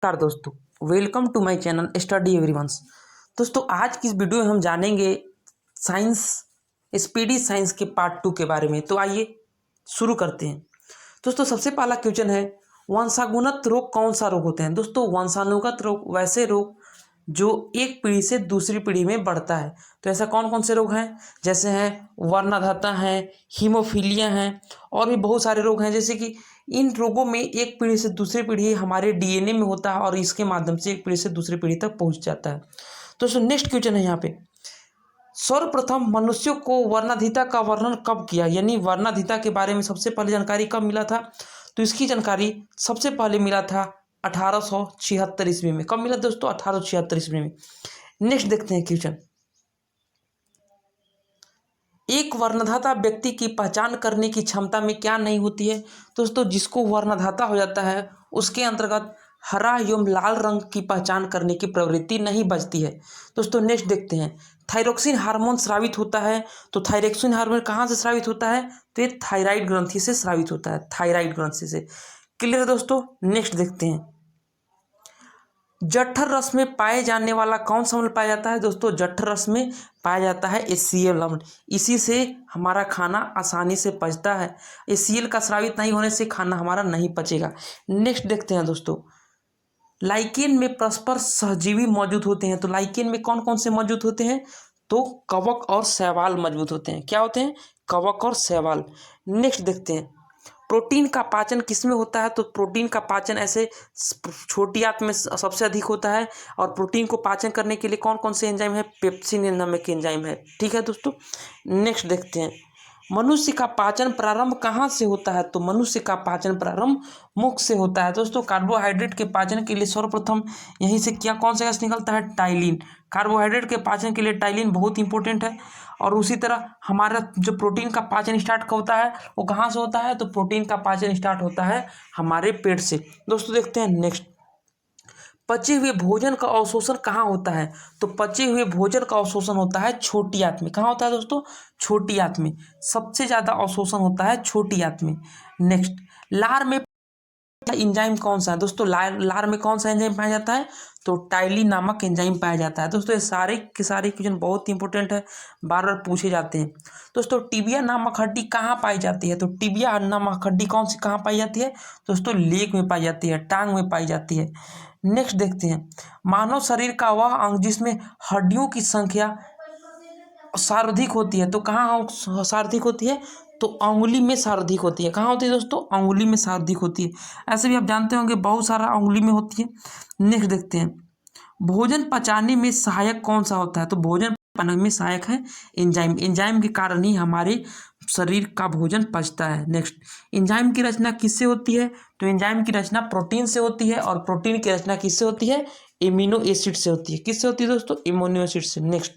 नमस्कार दोस्तों, welcome to my channel study everyone's. दोस्तों, आज की इस वीडियो में हम जानेंगे साइंस स्पीडी साइंस के पार्ट 2 के बारे में। तो आइए शुरू करते हैं। दोस्तों, सबसे पहला क्वेश्चन है, वंशानुगत रोग कौन सा रोग होते हैं। दोस्तों, वंशानुगत रोग वैसे रोग जो एक पीढ़ी से दूसरी पीढ़ी में बढ़ता है। तो ऐसा कौन कौन से रोग हैं, जैसे हैं वर्णधाता हैं, हीमोफीलिया हैं, और भी बहुत सारे रोग हैं। जैसे कि इन रोगों में एक पीढ़ी से दूसरी पीढ़ी हमारे डीएनए में होता है और इसके माध्यम से एक पीढ़ी से दूसरी पीढ़ी तक पहुंच जाता है। तो नेक्स्ट क्वेश्चन है यहाँ पे, सर्वप्रथम मनुष्यों को वर्णाधिता का वर्णन कब किया, यानी वर्णाधिता के बारे में सबसे पहले जानकारी कब मिला था। तो इसकी जानकारी सबसे पहले मिला था 1876 ईस्वी में। कब मिला दोस्तों? 1876 ईस्वी में। नेक्स्ट देखते हैं क्वेश्चन, एक वर्णधाता व्यक्ति की पहचान करने की क्षमता में क्या नहीं होती है। दोस्तों, जिसको वर्णधाता हो जाता है उसके अंतर्गत हरा एवं लाल रंग की पहचान करने की प्रवृत्ति नहीं बचती है। दोस्तों, नेक्स्ट देखते हैं, थायरोक्सिन हार्मोन स्रावित होता है। तो थायरोक्सिन हार्मोन कहाँ से स्रावित होता है? तो ये थायराइड ग्रंथि से स्रावित होता है, थायराइड ग्रंथि से। क्लियर है दोस्तों? नेक्स्ट देखते हैं, जठर रस में पाए जाने वाला कौन सा अम्ल पाया जाता है। दोस्तों, जठर रस में पाया जाता है HCl अम्ल। इसी से हमारा खाना आसानी से पचता है। HCl का स्रावित नहीं होने से खाना हमारा नहीं पचेगा। नेक्स्ट देखते हैं दोस्तों, लाइकेन में परस्पर सहजीवी मौजूद होते हैं। तो लाइकेन में कौन कौन से मौजूद होते हैं? तो कवक और शैवाल मौजूद होते हैं। क्या होते हैं? कवक और शैवाल। नेक्स्ट देखते हैं, प्रोटीन का पाचन किसमें होता है। तो प्रोटीन का पाचन ऐसे छोटी आंत में सबसे अधिक होता है। और प्रोटीन को पाचन करने के लिए कौन कौन से एंजाइम है? पेप्सिन नामक एंजाइम है। ठीक है दोस्तों। नेक्स्ट देखते हैं, मनुष्य का पाचन प्रारंभ कहाँ से होता है। तो मनुष्य का पाचन प्रारंभ मुख से होता है। दोस्तों, कार्बोहाइड्रेट के पाचन के लिए सर्वप्रथम यहीं से क्या कौन सा गैस निकलता है? टाइलिन। कार्बोहाइड्रेट के पाचन के लिए टाइलिन बहुत इंपॉर्टेंट है। और उसी तरह हमारा जो प्रोटीन का पाचन स्टार्ट होता है वो कहाँ से होता है? तो प्रोटीन का पाचन स्टार्ट होता है हमारे पेट से। दोस्तों देखते हैं नेक्स्ट, पचे हुए भोजन का अवशोषण कहाँ होता है। तो पचे हुए भोजन का अवशोषण होता है छोटी आंत में। कहाँ होता है दोस्तों? छोटी आंत में। सबसे ज्यादा अवशोषण होता है छोटी आंत में। नेक्स्ट, लार में एंजाइम कौन सा है। दोस्तों, लार में कौन सा एंजाइम पाया जाता है? तो टाइलिन नामक एंजाइम पाया जाता है। दोस्तों, ये सारे के सारे क्वेश्चन बहुत इंपॉर्टेंट है, बार बार पूछे जाते हैं। दोस्तों, टिबिया नामक हड्डी कहाँ पाई जाती है। तो टिबिया नामक हड्डी कौन सी कहाँ पाई जाती है? दोस्तों, लेग में पाई जाती है, टांग में पाई जाती है। नेक्स्ट देखते हैं, मानव शरीर का वह अंग जिसमें हड्डियों की संख्या सर्वाधिक होती है। तो कहाँ सर्वाधिक होती है? तो अंगुली में सर्वाधिक होती है। कहाँ होती है दोस्तों? अंगुली में सर्वाधिक होती है। ऐसे भी आप जानते होंगे बहुत सारा अंगुली में होती है। नेक्स्ट देखते हैं, भोजन पचाने में सहायक कौन सा होता है। तो भोजन पचाने में सहायक है एंजाइम। एंजाइम के कारण ही हमारे शरीर का भोजन पचता है। नेक्स्ट, एंजाइम की रचना किससे होती है। तो एंजाइम की रचना प्रोटीन से होती है। और प्रोटीन की रचना किससे होती है? एमिनो एसिड से होती है। किससे होती है दोस्तों? एमिनो एसिड से। नेक्स्ट,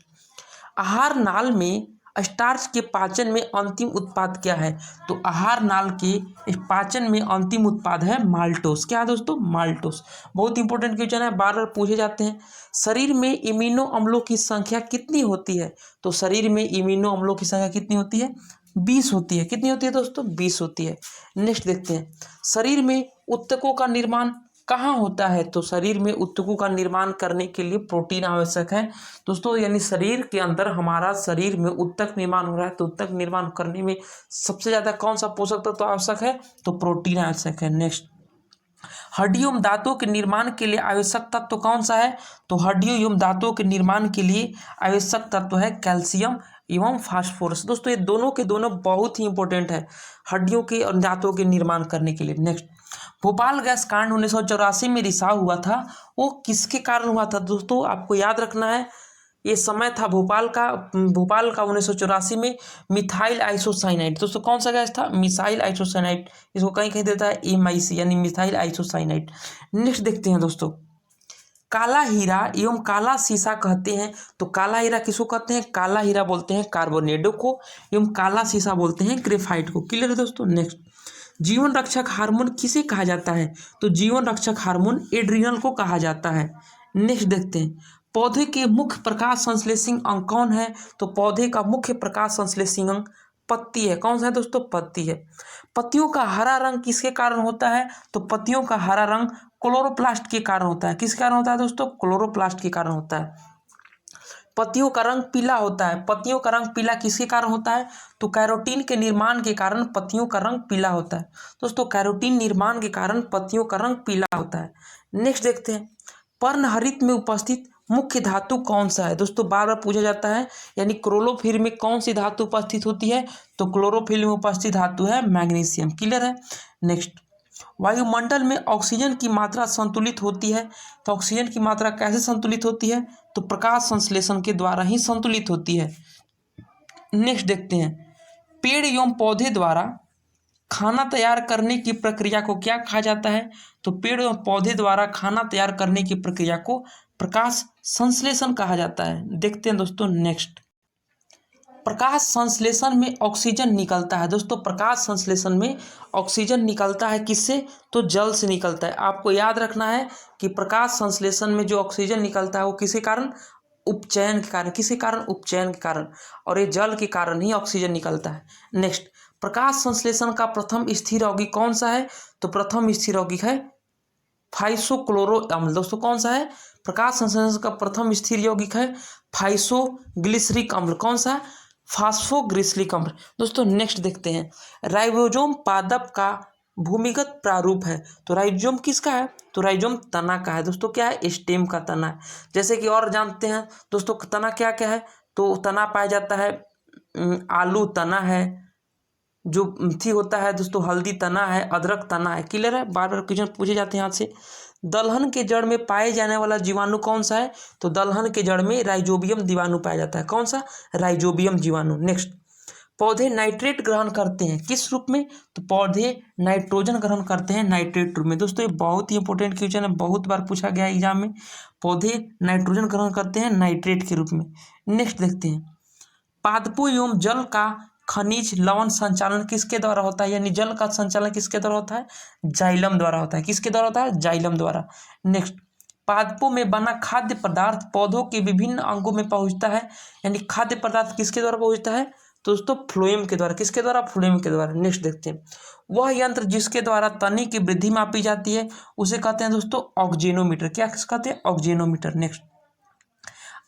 आहार नाल में स्टार्च के पाचन में अंतिम उत्पाद क्या है। तो आहार नाल के पाचन में अंतिम उत्पाद है माल्टोस। क्या है दोस्तों? माल्टोस। बहुत इंपॉर्टेंट क्वेश्चन है, बार बार पूछे जाते हैं। शरीर में इम्यूनो अम्लों की संख्या कितनी होती है। तो शरीर में इम्यूनो अम्लों की संख्या कितनी होती है? 20 होती है। कितनी होती है दोस्तों? 20 होती है। नेक्स्ट देखते हैं, शरीर में ऊतकों का निर्माण कहाँ होता है। तो शरीर में ऊतकों का निर्माण करने के लिए प्रोटीन आवश्यक है दोस्तों। यानी शरीर के अंदर हमारा शरीर में ऊतक निर्माण हो रहा है, तो ऊतक निर्माण करने में सबसे ज्यादा कौन सा पोषक तत्व आवश्यक है? तो प्रोटीन आवश्यक है। नेक्स्ट, हड्डियों एवं दांतों के निर्माण के लिए आवश्यक तत्व कौन सा है। तो हड्डियों एवं दांतों के निर्माण के लिए आवश्यक तत्व है कैल्शियम एवं फास्फोरस। दोस्तों, ये दोनों के दोनों बहुत ही इंपॉर्टेंट है हड्डियों के और दांतों के निर्माण करने के लिए। नेक्स्ट, भोपाल गैस कांड 1984 में रिसाव हुआ था, वो किसके कारण हुआ था। दोस्तों, आपको याद रखना है, ये समय था भोपाल का 1984 में मिथाइल आइसोसाइनाइड। दोस्तों, कौन सा गैस था? Methyl isocyanide. इसको कहीं कहीं देता है MIC, यानी मिथाइल आइसोसाइनाइड। नेक्स्ट देखते हैं दोस्तों, काला हीरा एवं काला शीशा कहते हैं। तो काला हीरा किसको कहते हैं? काला हीरा बोलते हैं कार्बोनेडो को, एवं काला शीशा बोलते हैं ग्रेफाइट को। क्लियर है दोस्तों। नेक्स्ट, जीवन रक्षक हार्मोन किसे कहा जाता है। तो जीवन रक्षक हार्मोन एड्रिनल को कहा जाता है। नेक्स्ट देखते हैं, पौधे के मुख्य प्रकाश संश्लेषी अंग कौन है। तो पौधे का मुख्य प्रकाश संश्लेषी अंग पत्ती है। कौन सा है दोस्तों? पत्ती है। पत्तियों का हरा रंग किसके कारण होता है। तो पत्तियों का हरा रंग क्लोरोप्लास्ट के कारण होता है। किस कारण होता है दोस्तों? क्लोरोप्लास्ट के कारण होता है। पत्तियों का रंग पीला होता है। पत्तियों का रंग पीला किसके कारण होता है? तो कैरोटीन के निर्माण के कारण पत्तियों का रंग पीला होता है। दोस्तों कैरोटीन निर्माण के कारण पत्तियों का रंग पीला होता है। नेक्स्ट देखते हैं, पर्णहरित में उपस्थित मुख्य धातु कौन सा है? दोस्तों बार बार पूछा जाता है, यानी क्लोरोफिल में कौन सी धातु उपस्थित होती है? तो क्लोरोफिल में उपस्थित धातु है मैग्नीशियम। क्लियर है। नेक्स्ट, वायुमंडल में ऑक्सीजन की मात्रा संतुलित होती है। तो ऑक्सीजन की मात्रा कैसे संतुलित होती है? तो प्रकाश संश्लेषण के द्वारा ही संतुलित होती है। नेक्स्ट देखते हैं, पेड़ एवं पौधे द्वारा खाना तैयार करने की प्रक्रिया को क्या कहा जाता है? तो पेड़ एवं पौधे द्वारा खाना तैयार करने की प्रक्रिया को प्रकाश संश्लेषण कहा जाता है। देखते हैं दोस्तों नेक्स्ट, प्रकाश संश्लेषण में ऑक्सीजन निकलता है। दोस्तों प्रकाश संश्लेषण में ऑक्सीजन निकलता है किससे? तो जल से निकलता है। आपको याद रखना है कि प्रकाश संश्लेषण में जो ऑक्सीजन निकलता है वो किसी कारण? उपचयन के कारण। किसी कारण? उपचयन के कारण। और ये जल के कारण ही ऑक्सीजन निकलता है। नेक्स्ट, प्रकाश संश्लेषण का प्रथम स्थिर यौगिक कौन सा है? तो प्रथम स्थिर यौगिक है फाइसोक्लोरो अम्ल। दोस्तों कौन सा है? प्रकाश संश्लेषण का प्रथम स्थिर यौगिक है फाइसोग्लिसरिक अम्ल। कौन सा? फास्फोग्लिसरिक अम्ल। दोस्तों नेक्स्ट देखते हैं, राइबोसोम पादप का भूमिगत प्रारूप है। तो राइजोम किसका है? तो राइजोम तना का है। दोस्तों क्या है? स्टेम का तना है। जैसे कि और जानते हैं दोस्तों तना क्या क्या है? तो तना पाया जाता है, आलू तना है, जो थी होता है दोस्तों हल्दी तना है, अदरक तना है। क्लियर है। बार बार क्वेश्चन पूछे जाते हैं यहाँ से। दलहन के जड़ में पाए जाने वाला जीवाणु कौन सा है? तो दलहन के जड़ में राइजोबियम जीवाणु पाया जाता है। कौन सा? राइजोबियम जीवाणु। नेक्स्ट, पौधे नाइट्रेट ग्रहण करते हैं किस रूप में? तो पौधे नाइट्रोजन ग्रहण करते हैं नाइट्रेट रूप में। दोस्तों ये बहुत ही इंपॉर्टेंट क्वेश्चन है, बहुत बार पूछा गया है एग्जाम में। पौधे नाइट्रोजन ग्रहण करते हैं नाइट्रेट के रूप में। नेक्स्ट देखते हैं, पादपों एवं जल का खनिज लवण संचालन किसके द्वारा होता है? यानी जल का संचालन किसके द्वारा होता है? जाइलम द्वारा होता है। किसके द्वारा होता है? जाइलम द्वारा। नेक्स्ट, पादपों में बना खाद्य पदार्थ पौधों के विभिन्न अंगों में पहुंचता है। यानी खाद्य पदार्थ किसके द्वारा पहुंचता है? तो दोस्तों फ्लोएम के द्वारा। किसके द्वारा? फ्लोएम के द्वारा। नेक्स्ट देखते हैं, वह यंत्र जिसके द्वारा तनी की वृद्धि मापी जाती है उसे कहते हैं दोस्तों ऑक्जेनोमीटर। क्या कहते हैं? ऑक्जेनोमीटर। नेक्स्ट,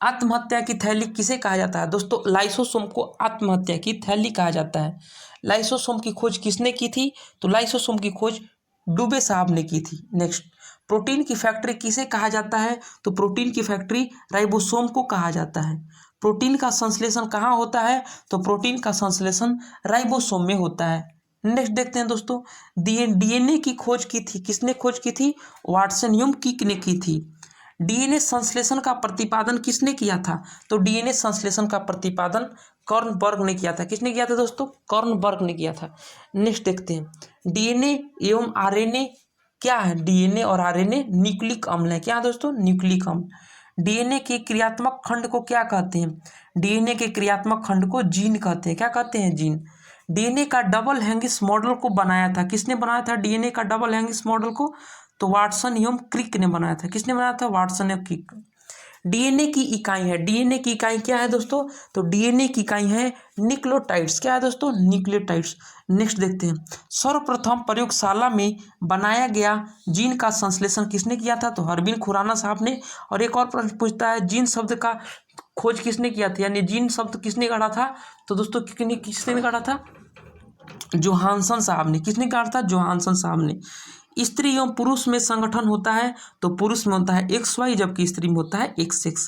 आत्महत्या की थैली किसे कहा जाता है? दोस्तों लाइसोसोम को आत्महत्या की थैली कहा जाता है। लाइसोसोम की खोज किसने की थी? तो लाइसोसोम की खोज डुबे साहब ने की थी। नेक्स्ट, प्रोटीन की फैक्ट्री किसे कहा जाता है? तो प्रोटीन की फैक्ट्री राइबोसोम को कहा जाता है। प्रोटीन का संश्लेषण कहाँ होता है? तो प्रोटीन का संश्लेषण राइबोसोम में होता है। नेक्स्ट देखते हैं दोस्तों, डीएनए की खोज की थी किसने? खोज की थी वाटसन ह्यूम किक ने की थी। डीएनए संश्लेषण का प्रतिपादन किसने किया था? तो डीएनए संश्लेषण का प्रतिपादन कर्नबर्ग ने किया था। किसने किया था दोस्तों? कर्नबर्ग ने किया था। नेक्स्ट देखते हैं, डीएनए एवं आरएनए क्या है? डीएनए और आरएनए न्यूक्लिक अम्ल है। क्या दोस्तों? न्यूक्लिक अम्ल। डीएनए के क्रियात्मक खंड को क्या कहते हैं? डीएनए के क्रियात्मक खंड को जीन कहते हैं। क्या कहते हैं? जीन। डीएनए का डबल हेलिक्स मॉडल को बनाया था किसने? बनाया था डीएनए का डबल हेलिक्स मॉडल को? तो वाटसन एवं क्रिक ने बनाया था। किसने बनाया था? वाटसन एवं क्रिक। डीएनए की इकाई है, डीएनए की इकाई क्या है दोस्तों? तो डीएनए की इकाई है न्यूक्लियोटाइड्स। क्या है दोस्तों? न्यूक्लियोटाइड्स। नेक्स्ट देखते हैं, सर्वप्रथम प्रयोगशाला में बनाया गया जीन का संश्लेषण किसने किया था? तो हरबिन खुराना साहब ने। और एक और प्रश्न पूछता है, जीन शब्द का खोज किसने किया था? यानी जीन शब्द किसने काढ़ा था? तो दोस्तों किसने काढ़ा था? जोहानसन साहब ने। किसने काढ़ा था? जोहानसन साहब ने। स्त्री एवं पुरुष में संगठन होता है तो पुरुष में होता है XY, जबकि स्त्री में होता है XX।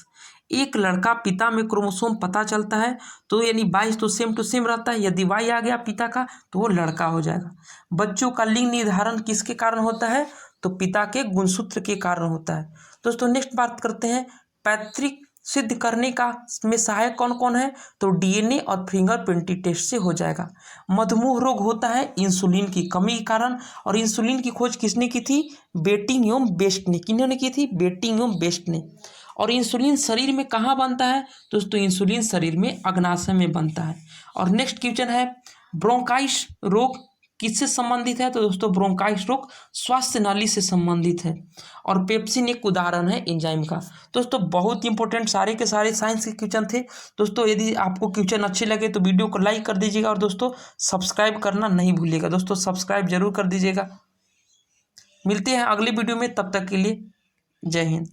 एक लड़का पिता में क्रोमोसोम पता चलता है तो यानी 22 तो सेम टू सेम रहता है। यदि Y आ गया पिता का तो वो लड़का हो जाएगा। बच्चों का लिंग निर्धारण किसके कारण होता है? तो पिता के गुणसूत्र के कारण होता है। दोस्तों नेक्स्ट बात करते हैं, पैतृक सिद्ध करने का में सहायक कौन कौन है? तो डीएनए और फिंगरप्रिंट टेस्ट से हो जाएगा। मधुमेह रोग होता है इंसुलिन की कमी के कारण, और इंसुलिन की खोज किसने की थी? बेटिंग एवं बेस्ट ने। किन्होंने की थी? बेटिंग एवं बेस्ट ने। और इंसुलिन शरीर में कहाँ बनता है? दोस्तों इंसुलिन शरीर में अग्नाशय में बनता है। और नेक्स्ट क्वेश्चन है, ब्रोंकाइटिस रोग किससे संबंधित है? तो दोस्तों ब्रोंकाइटिस रोग स्वास्थ्य नाली से संबंधित है। और पेप्सिन एक उदाहरण है एंजाइम का। दोस्तों बहुत इंपॉर्टेंट सारे के सारे साइंस के क्वेश्चन थे। दोस्तों यदि आपको क्वेश्चन अच्छे लगे तो वीडियो को लाइक कर दीजिएगा, और दोस्तों सब्सक्राइब करना नहीं भूलिएगा। दोस्तों सब्सक्राइब जरूर कर दीजिएगा। मिलते हैं अगली वीडियो में, तब तक के लिए जय हिंद।